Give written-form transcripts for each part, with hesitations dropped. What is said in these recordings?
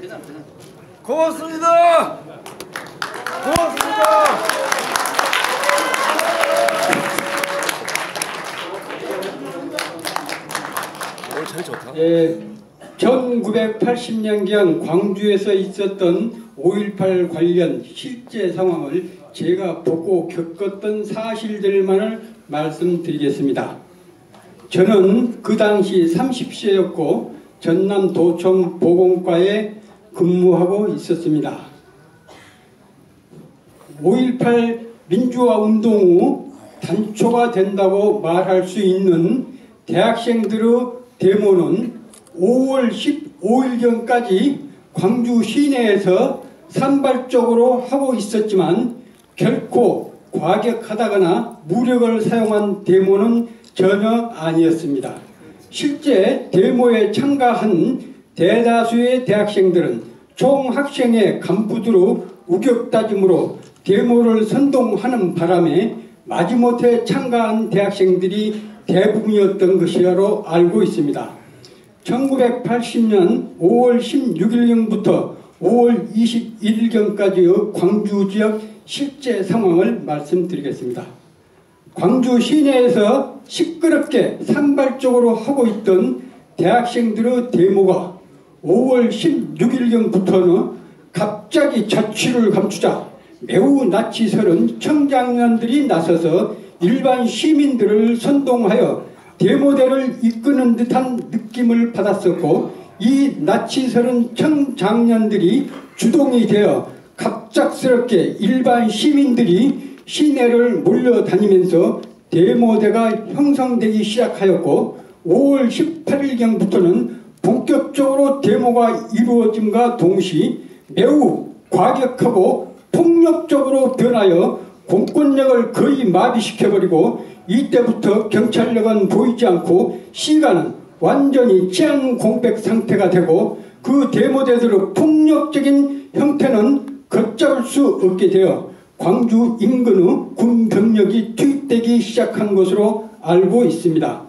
고맙습니다. 고맙습니다. 잘 좋다. 예, 1980년경 광주에서 있었던 5.18 관련 실제 상황을 제가 보고 겪었던 사실들만을 말씀드리겠습니다. 저는 그 당시 30세였고 전남 도청 보건과에 근무하고 있었습니다. 5.18 민주화 운동 후 단초가 된다고 말할 수 있는 대학생들의 데모는 5월 15일경까지 광주 시내에서 산발적으로 하고 있었지만 결코 과격하다거나 무력을 사용한 데모는 전혀 아니었습니다. 실제 데모에 참가한 대다수의 대학생들은 총학생회 간부들의 우격다짐으로 데모를 선동하는 바람에 마지못해 참가한 대학생들이 대부분이었던 것이라고 알고 있습니다. 1980년 5월 16일경부터 5월 21일경까지의 광주 지역 실제 상황을 말씀드리겠습니다. 광주 시내에서 시끄럽게 산발적으로 하고 있던 대학생들의 데모가 5월 16일경부터는 갑자기 자취를 감추자 매우 나치스러운 청장년들이 나서서 일반 시민들을 선동하여 데모대를 이끄는 듯한 느낌을 받았었고, 이 나치스러운 청장년들이 주동이 되어 갑작스럽게 일반 시민들이 시내를 몰려다니면서 데모대가 형성되기 시작하였고, 5월 18일경부터는 본격적으로 데모가 이루어짐과 동시에 매우 과격하고 폭력적으로 변하여 공권력을 거의 마비시켜버리고, 이때부터 경찰력은 보이지 않고 시가는 완전히 치안 공백 상태가 되고, 그 데모대들의 폭력적인 형태는 걷잡을 수 없게 되어 광주 인근의 군 병력이 투입되기 시작한 것으로 알고 있습니다.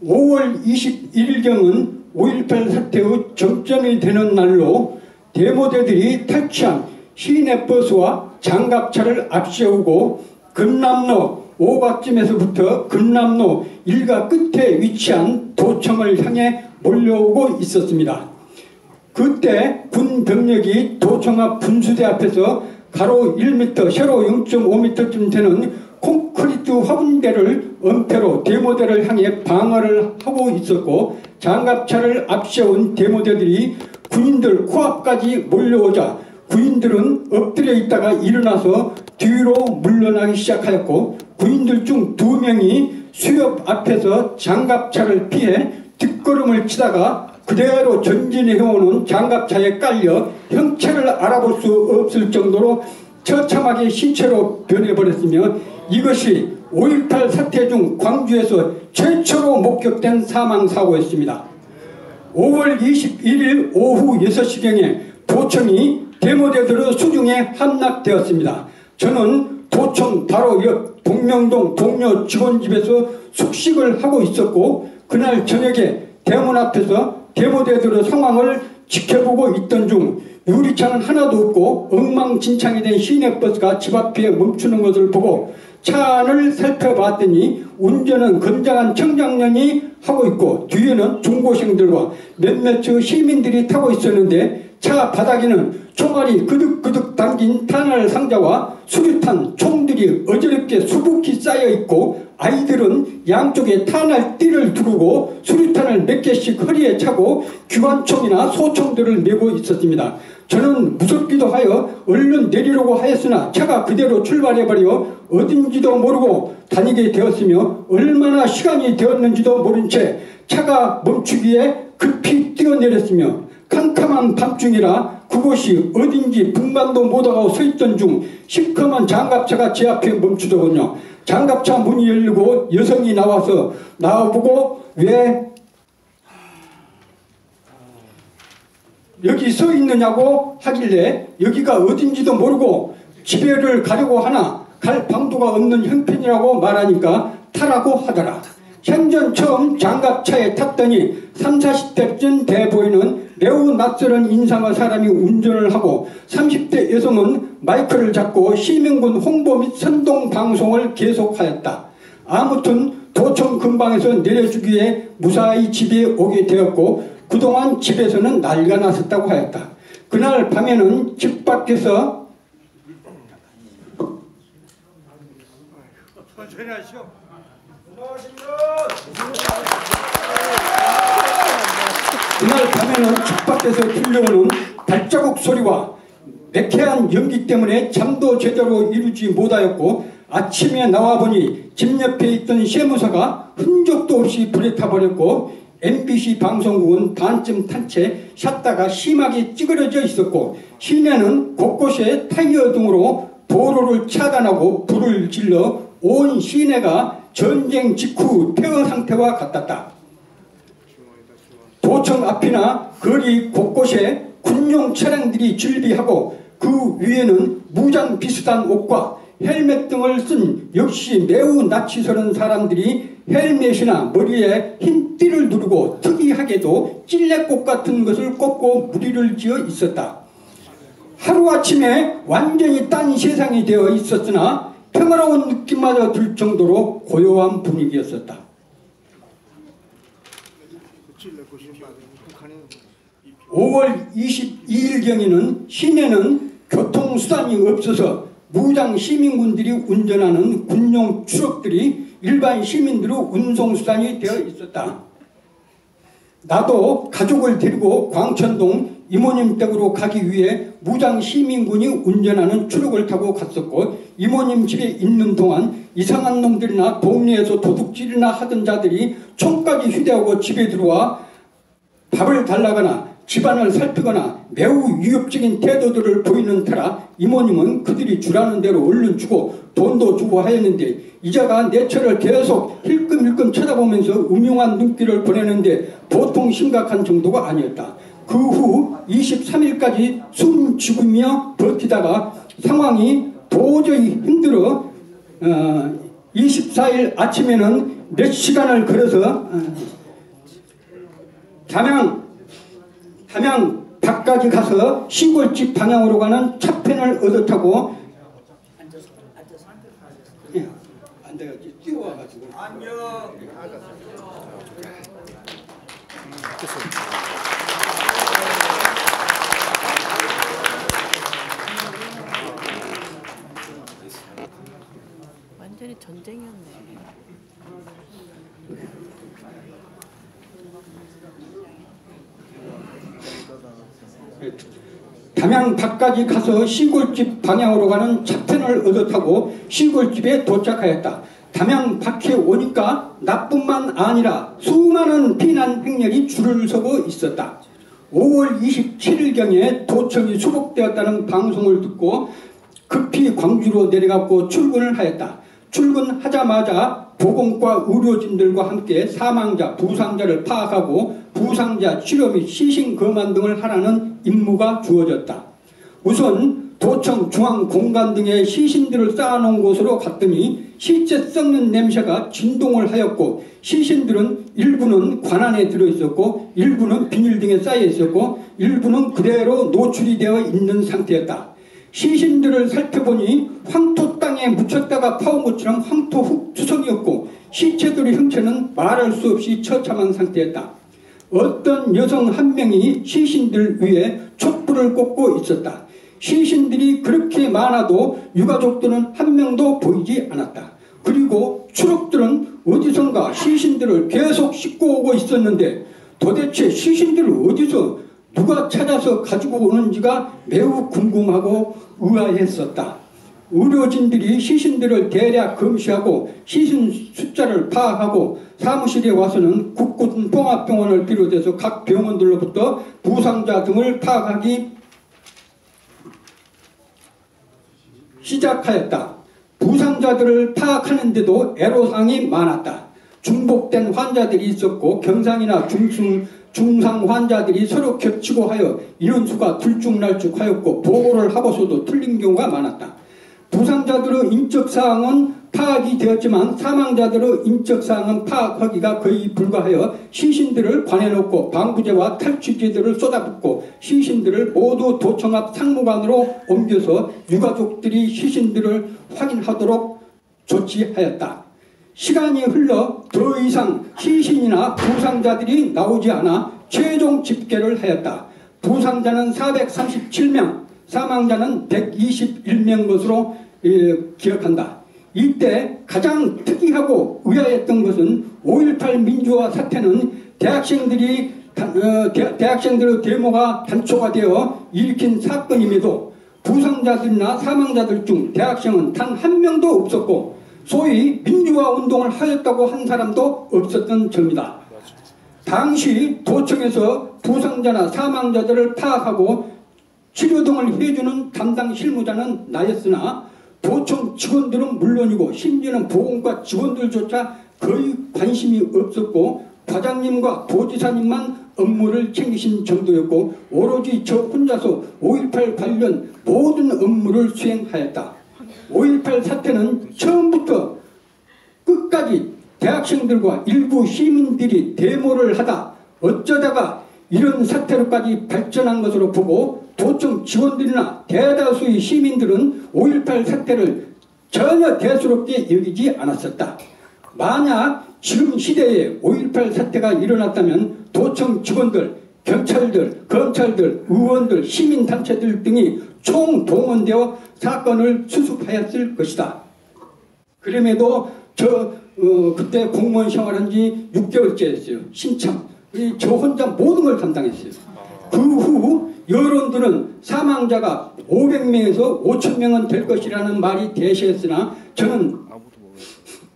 5월 21일경은 5.18 사태의 정점이 되는 날로 데모대들이 탈취한 시내버스와 장갑차를 앞세우고 금남로 5박쯤에서부터 금남로 일가 끝에 위치한 도청을 향해 몰려오고 있었습니다. 그때 군 병력이 도청 앞 분수대 앞에서 가로 1m, 세로 0.5m쯤 되는 콘크리트 화분대를 엄폐로 데모대를 향해 방어를 하고 있었고, 장갑차를 앞세운 데모대들이 군인들 코앞까지 몰려오자 군인들은 엎드려 있다가 일어나서 뒤로 물러나기 시작하였고, 군인들 중 2명이 수협 앞에서 장갑차를 피해 뒷걸음을 치다가 그대로 전진해오는 장갑차에 깔려 형체를 알아볼 수 없을 정도로 처참하게 시체로 변해버렸으며, 이것이 5.18 사태 중 광주에서 최초로 목격된 사망사고였습니다. 5월 21일 오후 6시경에 도청이 데모대들의 수중에 함락되었습니다. 저는 도청 바로 옆 동명동 동료 직원 집에서 숙식을 하고 있었고, 그날 저녁에 대문 앞에서 데모대들의 상황을 지켜보고 있던 중 유리창은 하나도 없고 엉망진창이 된 시내버스가 집 앞에 멈추는 것을 보고 차 안을 살펴봤더니 운전은 건장한 청장년이 하고 있고 뒤에는 중고생들과 몇몇의 시민들이 타고 있었는데, 차 바닥에는 총알이 그득그득 담긴 탄알 상자와 수류탄 총들이 어지럽게 수북히 쌓여있고, 아이들은 양쪽에 탄알 띠를 두르고 수류탄을 몇 개씩 허리에 차고 기관총이나 소총들을 메고 있었습니다. 저는 무섭기도 하여 얼른 내리려고 하였으나 차가 그대로 출발해버려 어딘지도 모르고 다니게 되었으며, 얼마나 시간이 되었는지도 모른 채 차가 멈추기에 급히 뛰어내렸으며, 캄캄한 밤중이라 그곳이 어딘지 분간도 못하고 서있던 중 시커먼 장갑차가 제 앞에 멈추더군요. 장갑차 문이 열리고 여성이 나와서 나와보고 왜 여기 서 있느냐고 하길래 여기가 어딘지도 모르고 집에를 가려고 하나 갈 방도가 없는 형편이라고 말하니까 타라고 하더라. 생전 처음 장갑차에 탔더니 30, 40대쯤 돼 보이는 매우 낯설은 인상의 사람이 운전을 하고 30대 여성은 마이크를 잡고 시민군 홍보 및 선동 방송을 계속하였다. 아무튼 도청 근방에서 내려주기에 무사히 집에 오게 되었고 그동안 집에서는 난리가 났었다고 하였다. 그날 밤에는 집 밖에서 그날 밤에는 집 밖에서 들려오는 발자국 소리와 매캐한 연기 때문에 잠도 제대로 이루지 못하였고 아침에 나와보니 집 옆에 있던 세무사가 흔적도 없이 불에 타버렸고 MBC 방송국은 반쯤 탄 채 샷다가 심하게 찌그러져 있었고 시내는 곳곳에 타이어 등으로 도로를 차단하고 불을 질러 온 시내가 전쟁 직후 폐허 상태와 같았다. 도청 앞이나 거리 곳곳에 군용 차량들이 즐비하고 그 위에는 무장 비슷한 옷과 헬멧 등을 쓴 역시 매우 낯이서는 사람들이 헬멧이나 머리에 흰 띠를 두르고 특이하게도 찔레꽃 같은 것을 꽂고 무리를 지어 있었다. 하루아침에 완전히 딴 세상이 되어 있었으나 평화로운 느낌마저 들 정도로 고요한 분위기였었다. 5월 22일경에는 시내는 교통수단이 없어서 무장 시민군들이 운전하는 군용 트럭들이 일반 시민들의 운송수단이 되어 있었다. 나도 가족을 데리고 광천동 이모님 댁으로 가기 위해 무장 시민군이 운전하는 트럭을 타고 갔었고 이모님 집에 있는 동안 이상한 놈들이나 동네에서 도둑질이나 하던 자들이 총까지 휴대하고 집에 들어와 밥을 달라거나 집안을 살피거나 매우 위협적인 태도들을 보이는 터라 이모님은 그들이 주라는 대로 얼른 주고 돈도 주고 하였는데 이자가 내 차를 계속 힐끔힐끔 쳐다보면서 음흉한 눈길을 보내는데 보통 심각한 정도가 아니었다. 그 후 23일까지 숨 죽으며 버티다가 상황이 도저히 힘들어 24일 아침에는 몇 시간을 걸어서 담양 밖까지 가서 시골집 방향으로 가는 차편을 얻어 타고 앉아가지고 뛰어와가지고 완전히 전쟁이었네. 담양 밖까지 가서 시골집 방향으로 가는 차편을 얻어 타고 시골집에 도착하였다. 담양 밖에 오니까 나뿐만 아니라 수많은 피난 행렬이 줄을 서고 있었다. 5월 27일경에 도청이 수복되었다는 방송을 듣고 급히 광주로 내려갔고 출근을 하였다. 출근하자마자 보건과 의료진들과 함께 사망자, 부상자를 파악하고 부상자 치료 및 시신 검안 등을 하라는 임무가 주어졌다. 우선 도청 중앙 공간 등에 시신들을 쌓아놓은 곳으로 갔더니 실제 썩는 냄새가 진동을 하였고 시신들은 일부는 관 안에 들어있었고 일부는 비닐 등에 쌓여 있었고 일부는 그대로 노출이 되어 있는 상태였다. 시신들을 살펴보니 황토 땅에 묻혔다가 파온 것처럼 황토 흙투성이었고 시체들의 형체는 말할 수 없이 처참한 상태였다. 어떤 여성 한 명이 시신들 위에 촛불을 꽂고 있었다. 시신들이 그렇게 많아도 유가족들은 한 명도 보이지 않았다. 그리고 추록들은 어디선가 시신들을 계속 싣고 오고 있었는데 도대체 시신들을 어디서 누가 찾아서 가지고 오는지가 매우 궁금하고 의아했었다. 의료진들이 시신들을 대략 검시하고 시신 숫자를 파악하고 사무실에 와서는 국군 통합병원을 비롯해서 각 병원들로부터 부상자 등을 파악하기 시작하였다. 부상자들을 파악하는데도 애로사항이 많았다. 중복된 환자들이 있었고 경상이나 중상 환자들이 서로 겹치고 하여 인원수가 들쭉날쭉하였고 보고를 하고서도 틀린 경우가 많았다. 부상자들의 인적사항은 파악이 되었지만 사망자들의 인적사항은 파악하기가 거의 불가하여 시신들을 관해놓고 방부제와 탈취제들을 쏟아붓고 시신들을 모두 도청 앞 상무관으로 옮겨서 유가족들이 시신들을 확인하도록 조치하였다. 시간이 흘러 더 이상 시신이나 부상자들이 나오지 않아 최종 집계를 하였다. 부상자는 437명, 사망자는 121명 것으로 기억한다. 이때 가장 특이하고 의아했던 것은 5.18 민주화 사태는 대학생들의 데모가 단초가 되어 일으킨 사건임에도 부상자들이나 사망자들 중 대학생은 단 한 명도 없었고 소위 민주화 운동을 하였다고 한 사람도 없었던 점이다. 당시 도청에서 부상자나 사망자들을 파악하고 치료 등을 해주는 담당 실무자는 나였으나 도청 직원들은 물론이고 심지어는 보건과 직원들조차 거의 관심이 없었고 과장님과 도지사님만 업무를 챙기신 정도였고 오로지 저 혼자서 5.18 관련 모든 업무를 수행하였다. 5.18 사태는 처음부터 끝까지 대학생들과 일부 시민들이 데모를 하다 어쩌다가 이런 사태로까지 발전한 것으로 보고 도청 직원들이나 대다수의 시민들은 5.18 사태를 전혀 대수롭게 여기지 않았었다. 만약 지금 시대에 5.18 사태가 일어났다면 도청 직원들, 경찰들, 검찰들, 의원들, 시민단체들 등이 총동원되어 사건을 수습하였을 것이다. 그럼에도 그때 공무원 생활한 지 6개월째였어요. 신참. 저 혼자 모든 걸 담당했어요. 그 후 여론들은 사망자가 500명에서 5,000명은 될 것이라는 말이 대세했으나 저는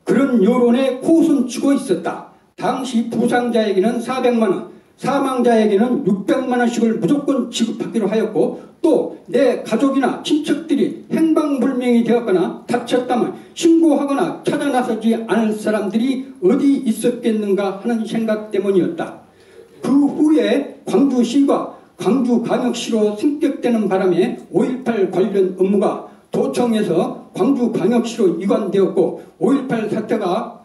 그런 여론에 코순치고 있었다. 당시 부상자에게는 400만원, 사망자에게는 600만원씩을 무조건 지급하기로 하였고 또 내 가족이나 친척들이 행방불명이 되었거나 다쳤다면 신고하거나 찾아 나서지 않을 사람들이 어디 있었겠는가 하는 생각 때문이었다. 그 후에 광주시가 광주광역시로 승격되는 바람에 5.18 관련 업무가 도청에서 광주광역시로 이관되었고 5.18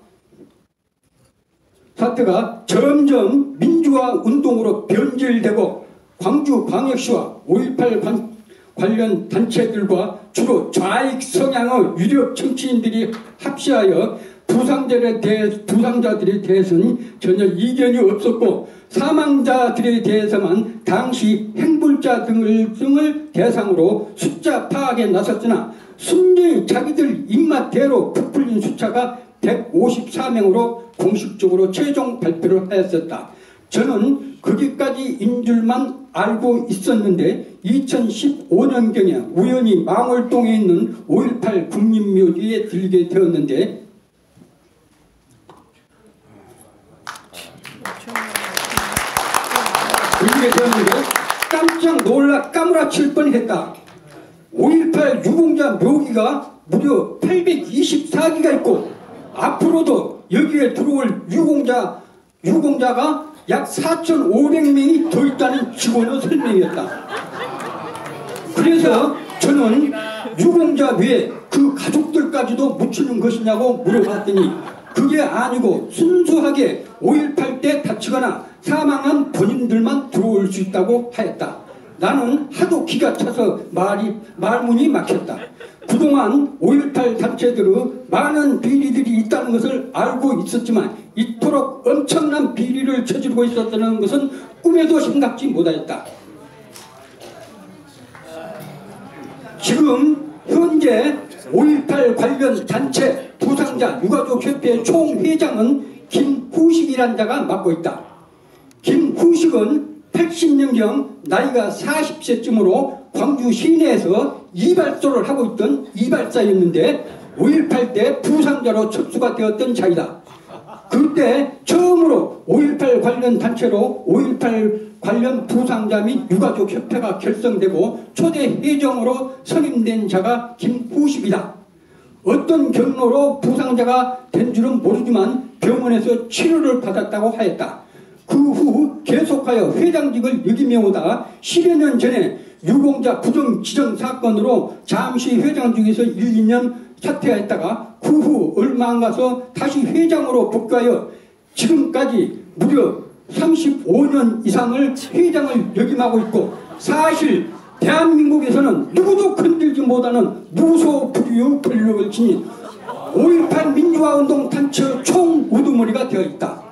사태가 점점 민주화 운동으로 변질되고 광주광역시와 5.18 관련 단체들과 주로 좌익 성향의 유력 정치인들이 합시하여 부상자들에 대해서는 전혀 이견이 없었고 사망자들에 대해서만 당시 행불자 등을 대상으로 숫자 파악에 나섰으나 순전히 자기들 입맛대로 부풀린 숫자가 154명으로 공식적으로 최종 발표를 하였었다. 저는 거기까지인 줄만 알고 있었는데 2015년경에 우연히 망월동에 있는 5.18 국립묘지에 들리게 되었는데 깜짝 놀라 까무라칠 뻔했다. 5.18 유공자 묘기가 무려 824기가 있고 앞으로도 여기에 들어올 유공자가 약 4,500명이 더 있다는 직원의 설명이었다. 그래서 저는 유공자 외에 그 가족들까지도 묻히는 것이냐고 물어봤더니 그게 아니고 순수하게 5.18 때 다치거나 사망한 본인들만 들어올 수 있다고 하였다. 나는 하도 기가 차서 말문이 막혔다. 그동안 5.18 단체들의 많은 비리들이 있다는 것을 알고 있었지만 이토록 엄청난 비리를 저지르고 있었다는 것은 꿈에도 생각지 못하였다. 지금 현재 5.18 관련 단체 부상자 유가족협회 총회장은 김후식이라는 자가 맡고 있다. 김후식은 80년경 나이가 40세쯤으로 광주 시내에서 이발소를 하고 있던 이발사였는데 5.18 때 부상자로 접수가 되었던 자이다. 그때 처음으로 5.18 관련 단체로 5.18 관련 부상자 및 유가족 협회가 결성되고 초대 회장으로 선임된 자가 김후식이다. 어떤 경로로 부상자가 된 줄은 모르지만 병원에서 치료를 받았다고 하였다. 그 후 계속하여 회장직을 역임해 오다 10여 년 전에 유공자 부정 지정 사건으로 잠시 회장직에서 1, 2년 사퇴했다가 그 후 얼마 안 가서 다시 회장으로 복귀하여 지금까지 무려 35년 이상을 회장을 역임하고 있고, 사실 대한민국에서는 누구도 건들지 못하는 무소불위의 권력을 지닌 5.18 민주화운동 단체의 총우두머리가 되어 있다.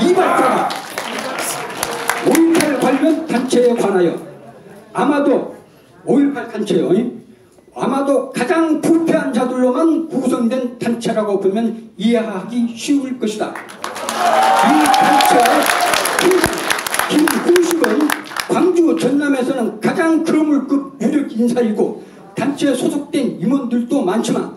이 발표가 5.18 관련 단체에 관하여 아마도 5.18 단체요, 아마도 가장 부패한 자들로만 구성된 단체라고 보면 이해하기 쉬울 것이다. 이 단체의 김구식은 광주 전남에서는 가장 거물급 유력 인사이고 단체에 소속된 임원들도 많지만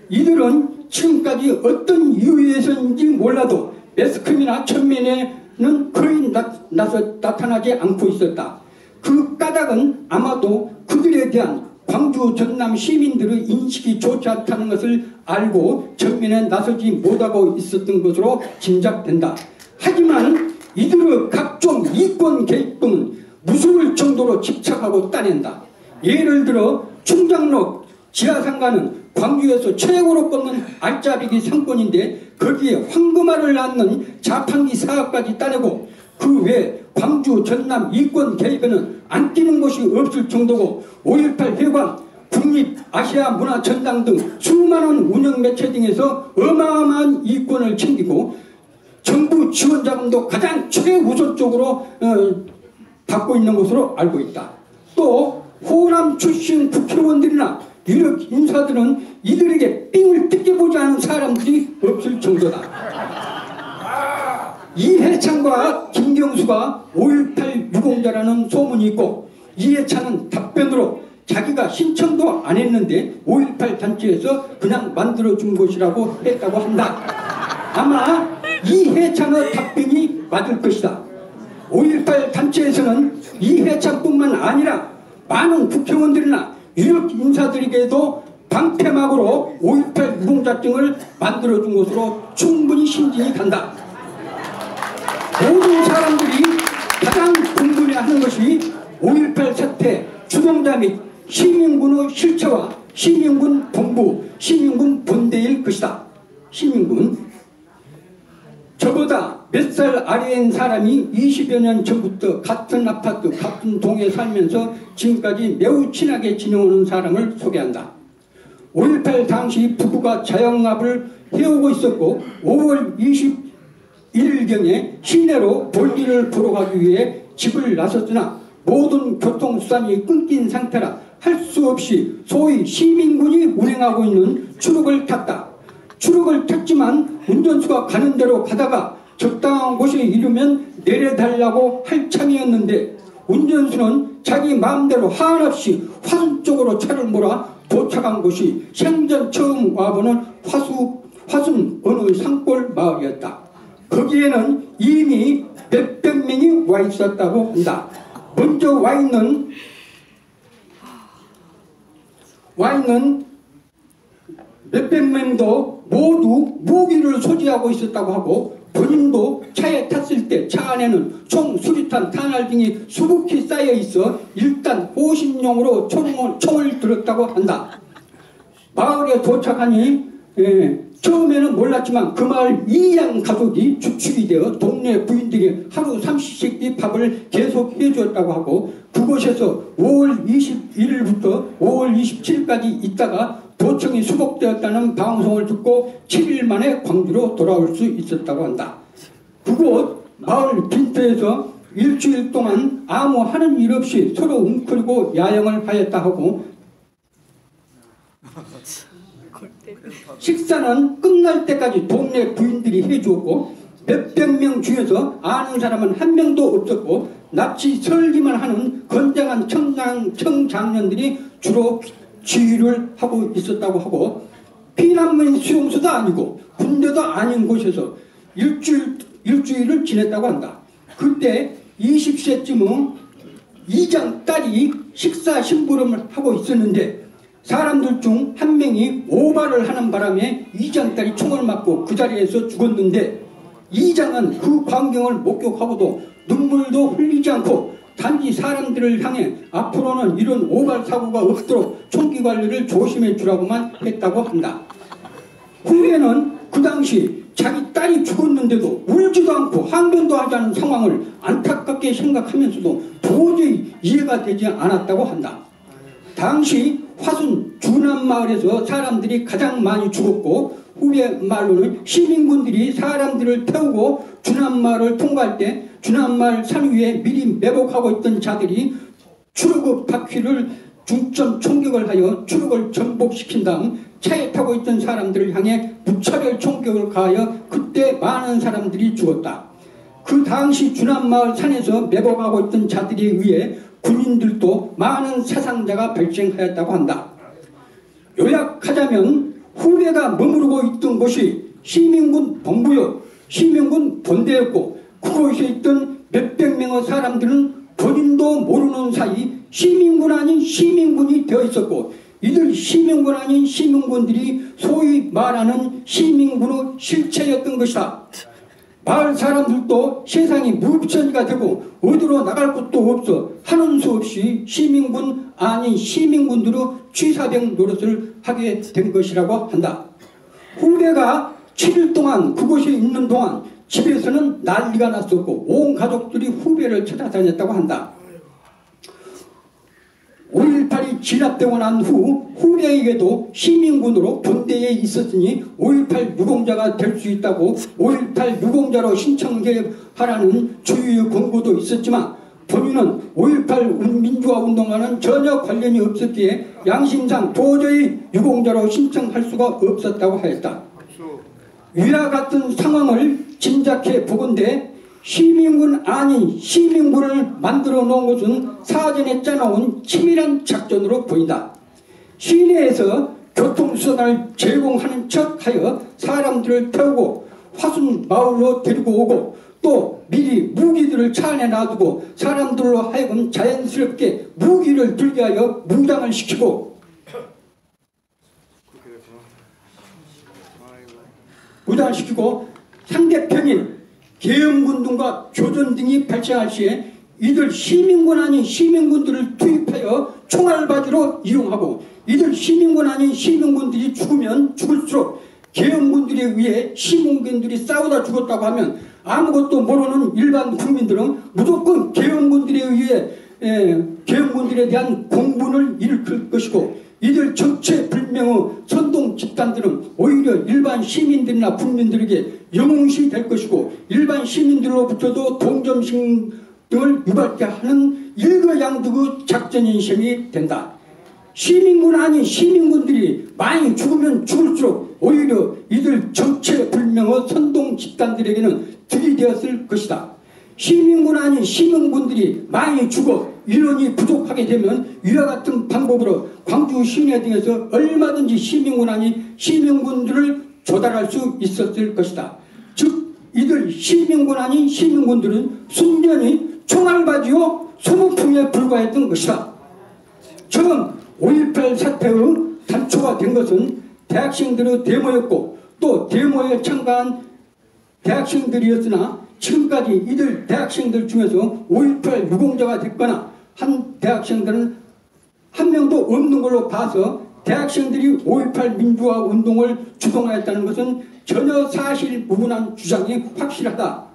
이들은 지금까지 어떤 이유에서인지 몰라도 매스컴이나 전면에는 거의 나타나지 않고 있었다. 그 까닭은 아마도 그들에 대한 광주 전남 시민들의 인식이 좋지 않다는 것을 알고 전면에 나서지 못하고 있었던 것으로 짐작된다. 하지만 이들의 각종 이권 개입 등은 무서울 정도로 집착하고 따낸다. 예를 들어 충장로 지하상가는 광주에서 최고로 꼽는 알짜배기 상권인데 거기에 황금알을 낳는 자판기 사업까지 따내고 그 외 광주 전남 이권 개입에는 안 끼는 곳이 없을 정도고 5.18 회관, 국립아시아문화전당 등 수많은 운영 매체 등에서 어마어마한 이권을 챙기고 정부 지원 자금도 가장 최우선적으로 받고 있는 것으로 알고 있다. 또 호남 출신 국회의원들이나 유력 인사들은 이들에게 삥을 뜯겨보지 않은 사람들이 없을 정도다. 이해찬과 김경수가 5.18 유공자라는 소문이 있고 이해찬은 답변으로 자기가 신청도 안 했는데 5.18 단체에서 그냥 만들어준 것이라고 했다고 한다. 아마 이해찬의 답변이 맞을 것이다. 5.18 단체에서는 이해찬뿐만 아니라 많은 국회의원들이나 유력 인사들에게도 방패막으로 5.18 유공자증을 만들어준 것으로 충분히 신진이 간다. 모든 사람들이 가장 궁금해하는 것이 5.18 사태 주동자 및 시민군의 실체와 시민군 본부, 시민군 본대일 것이다. 시민군. 저보다 몇 살 아래인 사람이 20여 년 전부터 같은 아파트, 같은 동에 살면서 지금까지 매우 친하게 지내오는 사람을 소개한다. 5.18 당시 부부가 자영업을 해오고 있었고 5월 21일경에 시내로 볼일을 보러 가기 위해 집을 나섰으나 모든 교통수단이 끊긴 상태라 할 수 없이 소위 시민군이 운행하고 있는 추록을 탔다. 추록을 탔지만 운전수가 가는 대로 가다가 적당한 곳에 이르면 내려달라고 할 참이었는데 운전수는 자기 마음대로 한없이 화순 쪽으로 차를 몰아 도착한 곳이 생전 처음 와보는 화순 어느 산골 마을이었다. 거기에는 이미 몇백 명이 와 있었다고 한다. 먼저 와 있는 몇백 명도 모두 무기를 소지하고 있었다고 하고 본인도 차에 탔을 때 차 안에는 총, 수류탄, 탄알 등이 수북히 쌓여 있어 일단 호신용으로 총을 들었다고 한다. 마을에 도착하니 처음에는 몰랐지만 그 마을 이양 가족이 주축이 되어 동네 부인들이 하루 30씩 밥을 계속 해주었다고 하고 그곳에서 5월 21일부터 5월 27일까지 있다가 도청이 수복되었다는 방송을 듣고 7일 만에 광주로 돌아올 수 있었다고 한다. 그곳 마을 빈터에서 일주일 동안 아무 하는 일 없이 서로 웅크리고 야영을 하였다 하고 식사는 끝날 때까지 동네 부인들이 해주었고 몇백 명 중에서 아는 사람은 한 명도 없었고 납치 설기만 하는 건장한 청장년들이 주로 지휘를 하고 있었다고 하고 피난민 수용소도 아니고 군대도 아닌 곳에서 일주일을 지냈다고 한다. 그때 20세쯤은 이장 딸이 식사 심부름을 하고 있었는데 사람들 중 한 명이 오바를 하는 바람에 이장 딸이 총을 맞고 그 자리에서 죽었는데 이장은 그 광경을 목격하고도 눈물도 흘리지 않고 단지 사람들을 향해 앞으로는 이런 오발 사고가 없도록 총기 관리를 조심해 주라고만 했다고 한다. 후배는 그 당시 자기 딸이 죽었는데도 울지도 않고 항변도 하지 않은 상황을 안타깝게 생각하면서도 도저히 이해가 되지 않았다고 한다. 당시 화순 주남마을에서 사람들이 가장 많이 죽었고 후배 말로는 시민군들이 사람들을 태우고 주남마을을 통과할 때 주남마을 산 위에 미리 매복하고 있던 자들이 추르그 바퀴를 중점 총격을 하여 추르그를 전복시킨 다음 차에 타고 있던 사람들을 향해 무차별 총격을 가하여 그때 많은 사람들이 죽었다. 그 당시 주남마을 산에서 매복하고 있던 자들에 의해 군인들도 많은 사상자가 발생하였다고 한다. 요약하자면 후배가 머무르고 있던 곳이 시민군 본부요 시민군 본대였고 그곳에 있던 몇백 명의 사람들은 본인도 모르는 사이 시민군 아닌 시민군이 되어 있었고 이들 시민군 아닌 시민군들이 소위 말하는 시민군의 실체였던 것이다. 마을 사람들도 세상이 무비천지가 되고 어디로 나갈 곳도 없어 하는 수 없이 시민군 아닌 시민군들의 취사병 노릇을 하게 된 것이라고 한다. 후배가 7일 동안 그곳에 있는 동안 집에서는 난리가 났었고 온 가족들이 후배를 찾아다녔다고 한다. 5.18이 진압되고 난 후 후배에게도 시민군으로 본대에 있었으니 5.18 유공자가 될 수 있다고 5.18 유공자로 신청하라는 주의 권고도 있었지만 본인은 5.18 민주화 운동과는 전혀 관련이 없었기에 양심상 도저히 유공자로 신청할 수가 없었다고 하였다. 위와 같은 상황을 짐작해 보건대 시민군 아닌 시민군을 만들어 놓은 것은 사전에 짜놓은 치밀한 작전으로 보인다. 시내에서 교통수단을 제공하는 척하여 사람들을 태우고 화순 마을로 데리고 오고 또 미리 무기들을 차 안에 놔두고 사람들로 하여금 자연스럽게 무기를 들게 하여 무장을 시키고 상대편인 계엄군 등과 교전 등이 발생할 시에 이들 시민군 아닌 시민군들을 투입하여 총알바지로 이용하고 이들 시민군 아닌 시민군들이 죽으면 죽을수록 계엄군들에 의해 시민군들이 싸우다 죽었다고 하면 아무것도 모르는 일반 국민들은 무조건 계엄군들에 의해 계엄군들에 대한 공분을 일으킬 것이고 이들 정체불명의 선동 집단들은 오히려 일반 시민들이나 국민들에게 영웅시 될 것이고 일반 시민들로부터도 동정심 등을 유발케 하는 일거양득의 작전인 셈이 된다. 시민군 아닌 시민군들이 많이 죽으면 죽을수록 오히려 이들 정체불명의 선동 집단들에게는 득이 되었을 것이다. 시민군 아닌 시민군들이 많이 죽어 인원이 부족하게 되면 위와 같은 방법으로 광주 시내 등에서 얼마든지 시민군 아닌 시민군들을 조달할 수 있었을 것이다. 즉 이들 시민군 아닌 시민군들은 순전히 총알바지요 소모품에 불과했던 것이다. 처음 5.18 사태의 단초가 된 것은 대학생들의 데모였고 또 데모에 참가한 대학생들이었으나 지금까지 이들 대학생들 중에서 5.18 유공자가 됐거나 한 대학생들은 한 명도 없는 걸로 봐서 대학생들이 5.18 민주화 운동을 주동하였다는 것은 전혀 사실무근한 주장이 확실하다.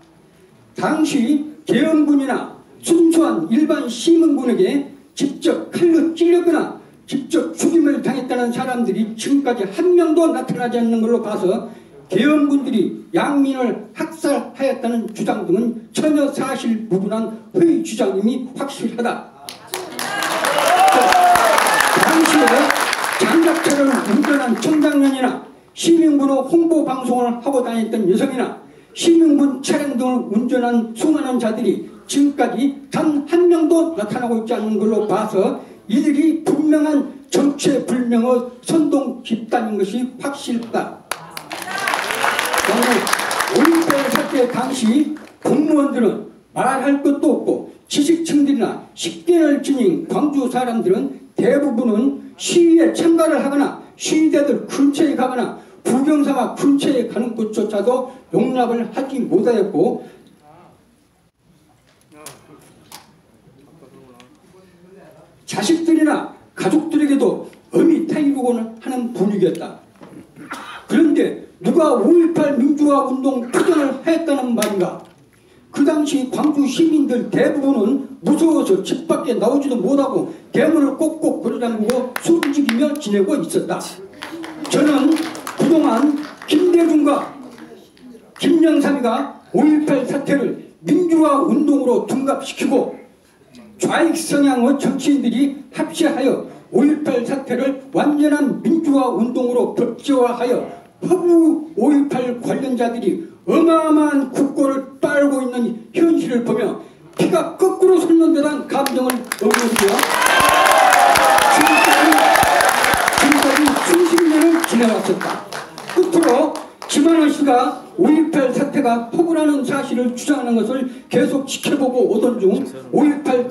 당시 계엄군이나 순수한 일반 시민군에게 직접 칼로 찔렸거나 직접 죽임을 당했다는 사람들이 지금까지 한 명도 나타나지 않는 걸로 봐서 계엄군들이 양민을 학살하였다는 주장 등은 전혀 사실무근한 허위 주장임이 확실하다. 당시에 장갑차를 운전한 청장년이나 시민군의 홍보방송을 하고 다녔던 여성이나 시민군 차량 등을 운전한 수많은 자들이 지금까지 단 한 명도 나타나고 있지 않는 걸로 봐서 이들이 분명한 정체불명의 선동 집단인 것이 확실하다. 5.18 사태 당시 공무원들은 말할 것도 없고 지식층들이나 식견을 지닌 광주 사람들은 대부분은 시위에 참가를 하거나 시위대들 근처에 가거나 부경사가 근처에 가는 것조차도 용납을 하지 못하였고 자식들이나 가족들에게도 엄히 타이르곤 하는 분위기였다. 그런데 누가 5.18 민주화 운동 투쟁을 했다는 말인가? 그 당시 광주 시민들 대부분은 무서워서 집 밖에 나오지도 못하고 대문을 꼭꼭 걸어잠그고 숨죽이며 지내고 있었다. 저는 그동안 김대중과 김영삼이가 5.18 사태를 민주화 운동으로 둔갑시키고 좌익 성향의 정치인들이 합시하여 5.18 사태를 완전한 민주화 운동으로 법제화하여 허구 5.18 관련자들이 어마어마한 국고를 빨고 있는 현실을 보며 피가 거꾸로 솟는 듯한 감정을 얻으며 지금까지 수십 년을 지내왔었다. 끝으로 김한원 씨가 5.18 사태가 허구라는 사실을 주장하는 것을 계속 지켜보고 오던 중 5.18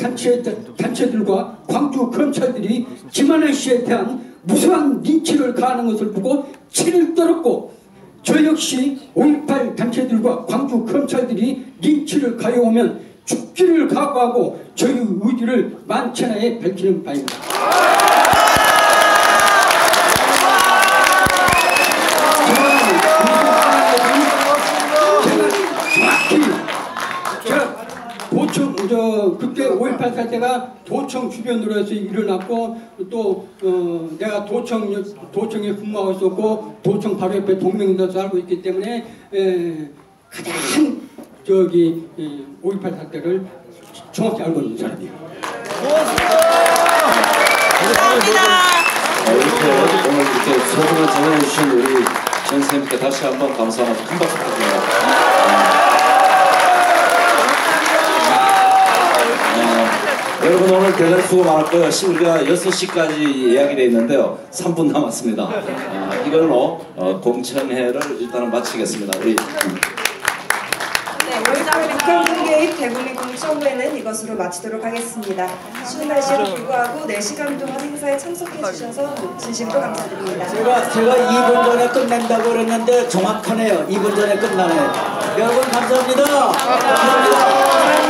단체들과 광주 검찰들이 김한원 씨에 대한 무수한 린치를 가하는 것을 보고 치를 떨었고 저 역시 5.18 단체들과 광주 검찰들이 린치를 가해오면 죽기를 각오하고 저희 의지를 만천하에 밝히는 바입니다. 그때 5.18 사태가 도청 주변으로 해서 일어났고 또 내가 도청에 근무하고 있었고 도청 바로 옆에 동명이도 살고 있기 때문에 가장 5.18 사태를 정확히 알고 있는 사람이에요. 이렇게 오늘 이렇게 소중한 자문해 주신 우리 전 선생님께 다시 한번 감사하면서 큰 박수 부탁드립니다. 여러분 오늘 대단히 수고 많았고요. 우리가 6시까지 예약이 되어 있는데요. 3분 남았습니다. 이걸로 공청회를 일단은 마치겠습니다. 우리 네, 5.18 북한 개입 대국민 공청회는 이것으로 마치도록 하겠습니다. 추운 날씨에도 불구하고 4시간 동안 행사에 참석해 주셔서 진심으로 감사드립니다. 제가 2분 전에 끝낸다고 그랬는데 정확하네요. 2분 전에 끝나네요. 여러분 감사합니다. 감사합니다.